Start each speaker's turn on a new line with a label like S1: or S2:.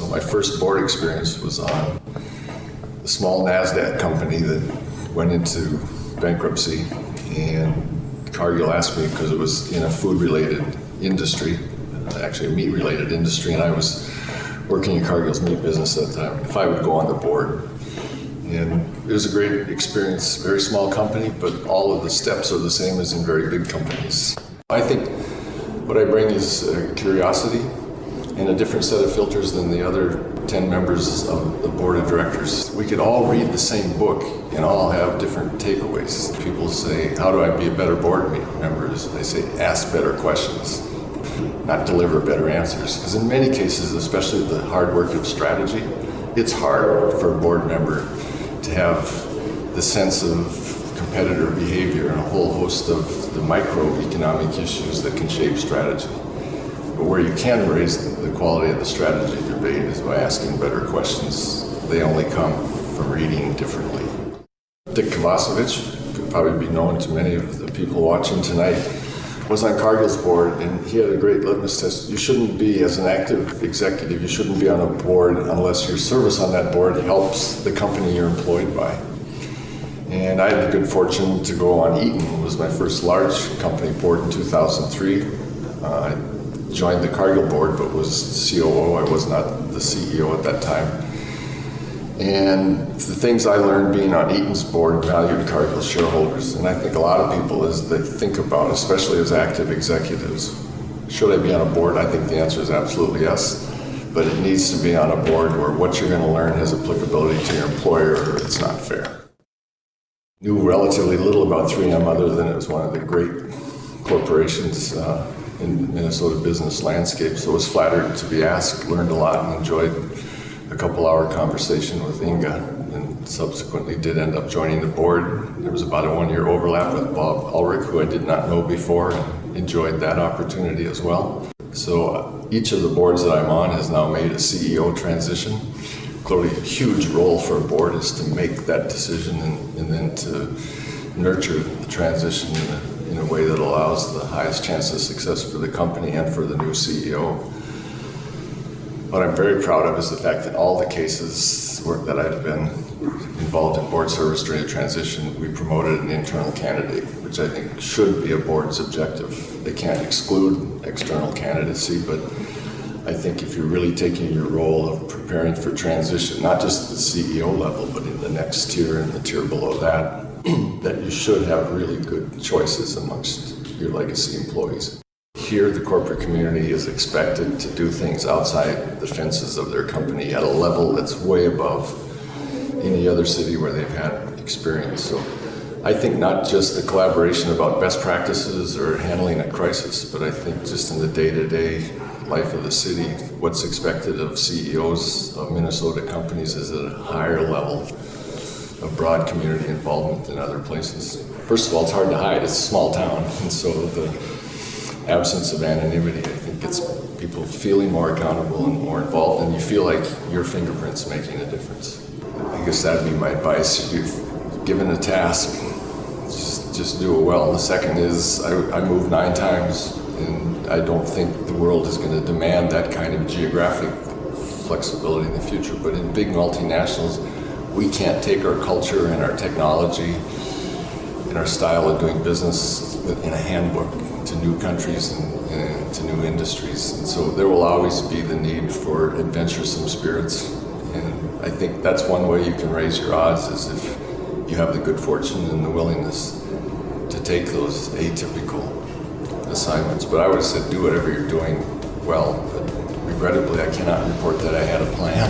S1: My first board experience was on a small NASDAQ company that went into bankruptcy, and Cargill asked me, because it was in a food-related industry, actually a meat-related industry, and I was working in Cargill's meat business at the time, if I would go on the board. And it was a great experience, very small company, but all of the steps are the same as in very big companies. I think what I bring is curiosity and a different set of filters than the other 10 members of the board of directors. We could all read the same book and all have different takeaways. People say, how do I be a better board member? I say, ask better questions, not deliver better answers. Because in many cases, especially the hard work of strategy, it's hard for a board member to have the sense of competitor behavior and a whole host of the microeconomic issues that can shape strategy. But where you can raise the quality of the strategy debate is by asking better questions. They only come from reading differently. Dick Kovacevic, could probably be known to many of the people watching tonight, was on Cargill's board, and he had a great litmus test. You shouldn't be, as an active executive, you shouldn't be on a board unless your service on that board helps the company you're employed by. And I had the good fortune to go on Eaton. It was my first large company board in 2003. I joined the Cargill board, but was COO. I was not the CEO at that time. And the things I learned being on Eaton's board valued Cargill shareholders. And I think a lot of people, as they think about, especially as active executives, should I be on a board? I think the answer is absolutely yes. But it needs to be on a board where what you're going to learn has applicability to your employer, or it's not fair. Knew relatively little about 3M other than it was one of the great corporations in Minnesota business landscape. So I was flattered to be asked, learned a lot, and enjoyed a couple-hour conversation with Inga, and subsequently did end up joining the board. There was about a 1-year overlap with Bob Ulrich, who I did not know before, and enjoyed that opportunity as well. So each of the boards that I'm on has now made a CEO transition. Clearly a huge role for a board is to make that decision and then to nurture the transition in a way that allows the highest chance of success for the company and for the new CEO. What I'm very proud of is the fact that all the cases that I've been involved in board service during the transition, we promoted an internal candidate, which I think should be a board's objective. They can't exclude external candidacy, but I think if you're really taking your role of preparing for transition, not just at the CEO level, but in the next tier and the tier below that, that you should have really good choices amongst your legacy employees. Here, the corporate community is expected to do things outside the fences of their company at a level that's way above any other city where they've had experience. So I think not just the collaboration about best practices or handling a crisis, but I think just in the day-to-day life of the city, what's expected of CEOs of Minnesota companies is at a higher level of broad community involvement than other places. First of all, it's hard to hide. It's a small town, and so the absence of anonymity, I think, gets people feeling more accountable and more involved, and you feel like your fingerprint's making a difference. I guess that'd be my advice. If you're given a task, just do it well. The second is, I moved 9 times, and I don't think the world is going to demand that kind of geographic flexibility in the future. But in big multinationals, we can't take our culture and our technology and our style of doing business in a handbook to new countries and to new industries. And so there will always be the need for adventuresome spirits. And I think that's one way you can raise your odds, is if you have the good fortune and the willingness to take those atypical assignments. But I would have said do whatever you're doing well. But regrettably, I cannot report that I had a plan.